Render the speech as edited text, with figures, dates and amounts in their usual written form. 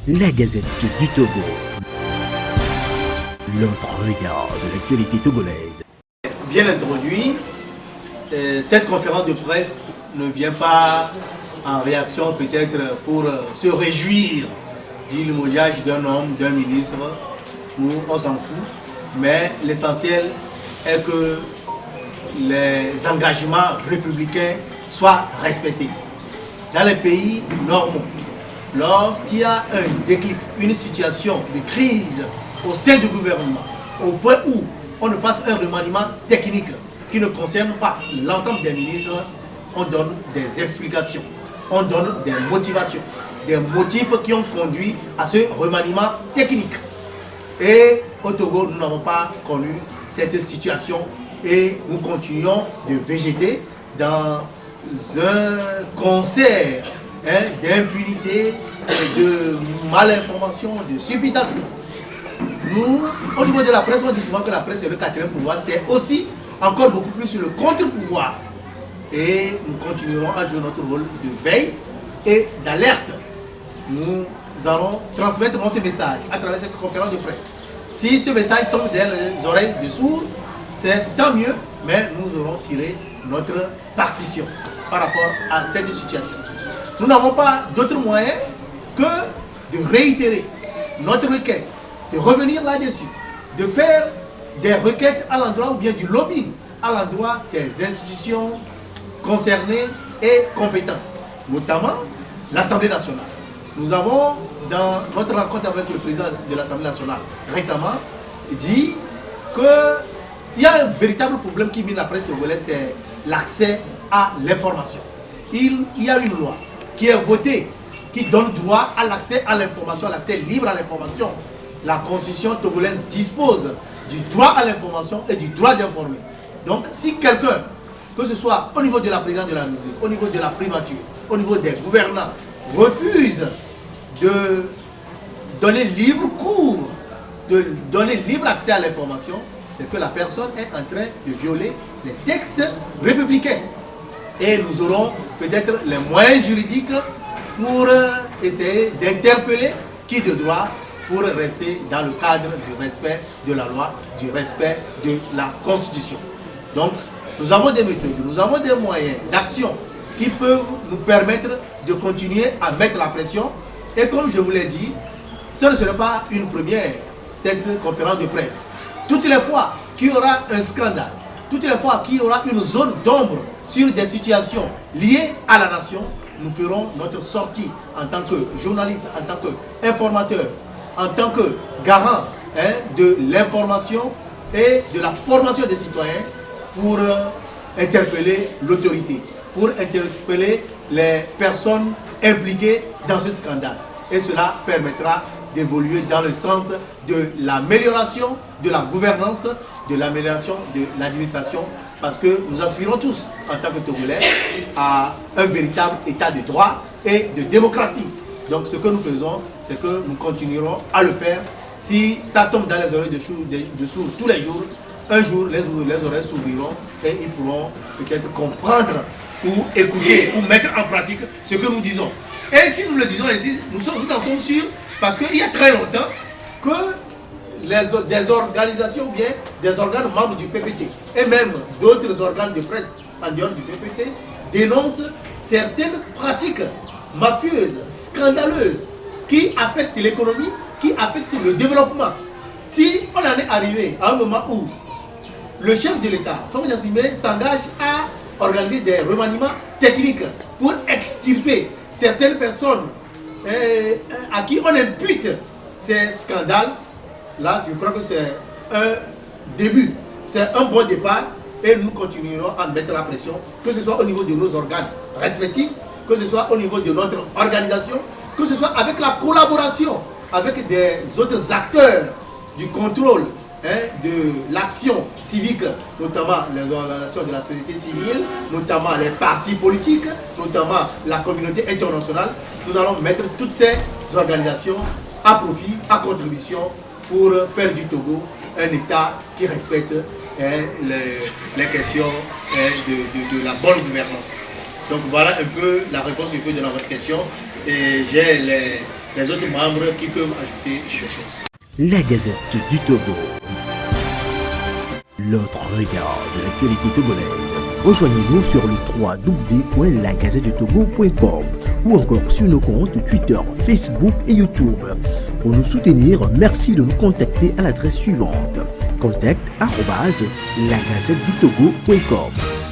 La Gazette du Togo. L'autre regard de l'actualité togolaise. Bien introduit, cette conférence de presse ne vient pas en réaction peut-être pour se réjouir du limogeage d'un homme, d'un ministre. Nous, on s'en fout. Mais l'essentiel est que les engagements républicains soient respectés. Dans les pays normaux, lorsqu'il y a un déclic, une situation de crise au sein du gouvernement, au point où on ne fasse un remaniement technique qui ne concerne pas l'ensemble des ministres, on donne des explications, on donne des motivations, des motifs qui ont conduit à ce remaniement technique. Et au Togo, nous n'avons pas connu cette situation et nous continuons de végéter dans un concert d'impunité, de malinformation, de supputation. Nous, au niveau de la presse, on dit souvent que la presse est le quatrième pouvoir, c'est aussi encore beaucoup plus sur le contre-pouvoir. Et nous continuerons à jouer notre rôle de veille et d'alerte. Nous allons transmettre notre message à travers cette conférence de presse. Si ce message tombe dans les oreilles des sourds, c'est tant mieux, mais nous aurons tiré notre partition par rapport à cette situation. Nous n'avons pas d'autre moyen que de réitérer notre requête, de revenir là-dessus, de faire des requêtes à l'endroit ou bien du lobbying à l'endroit des institutions concernées et compétentes, notamment l'Assemblée nationale. Nous avons, dans notre rencontre avec le président de l'Assemblée nationale récemment, dit qu'il y a un véritable problème qui mine la presse togolaise, c'est l'accès à l'information. Il y a une loi qui est votée, qui donne droit à l'accès à l'information, l'accès libre à l'information. La constitution togolaise dispose du droit à l'information et du droit d'informer. Donc si quelqu'un, que ce soit au niveau de la présidence de la République, au niveau de la primature, au niveau des gouvernants, refuse de donner libre cours, de donner libre accès à l'information, c'est que la personne est en train de violer les textes républicains. Et nous aurons peut-être les moyens juridiques pour essayer d'interpeller qui de droit pour rester dans le cadre du respect de la loi, du respect de la Constitution. Donc, nous avons des méthodes, nous avons des moyens d'action qui peuvent nous permettre de continuer à mettre la pression. Et comme je vous l'ai dit, ce ne sera pas une première, cette conférence de presse. Toutes les fois qu'il y aura un scandale, toutes les fois qu'il y aura une zone d'ombre sur des situations liées à la nation, nous ferons notre sortie en tant que journaliste, en tant qu'informateur, en tant que garant de l'information et de la formation des citoyens pour interpeller l'autorité, pour interpeller les personnes impliquées dans ce scandale. Et cela permettra d'évoluer dans le sens de l'amélioration de la gouvernance, de l'amélioration de l'administration, parce que nous aspirons tous, en tant que Togolais, à un véritable état de droit et de démocratie. Donc ce que nous faisons, c'est que nous continuerons à le faire. Si ça tombe dans les oreilles de sourds tous les jours, un jour les oreilles s'ouvriront et ils pourront peut-être comprendre ou écouter ou mettre en pratique ce que nous disons. Et si nous le disons ainsi, nous en sommes sûrs, parce qu'il y a très longtemps que des organisations ou bien des organes membres du PPT et même d'autres organes de presse en dehors du PPT dénoncent certaines pratiques mafieuses, scandaleuses, qui affectent l'économie, qui affectent le développement. Si on en est arrivé à un moment où le chef de l'État, Fatou Gnassingbé, s'engage à organiser des remaniements techniques pour extirper certaines personnes à qui on impute ces scandales, là je crois que c'est un début, c'est un bon départ et nous continuerons à mettre la pression, que ce soit au niveau de nos organes respectifs, que ce soit au niveau de notre organisation, que ce soit avec la collaboration avec des autres acteurs du contrôle de l'action civique, notamment les organisations de la société civile, notamment les partis politiques, notamment la communauté internationale. Nous allons mettre toutes ces organisations à profit, à contribution pour faire du Togo un État qui respecte les questions de la bonne gouvernance. Donc voilà un peu la réponse que je peux donner à votre question. Et j'ai les autres membres qui peuvent ajouter des choses. La Gazette du Togo. L'autre regard de l'actualité togolaise. Rejoignez-nous sur le www.lagazettedutogo.com ou encore sur nos comptes Twitter, Facebook et YouTube. Pour nous soutenir, merci de nous contacter à l'adresse suivante: contact@lagazettedutogo.com.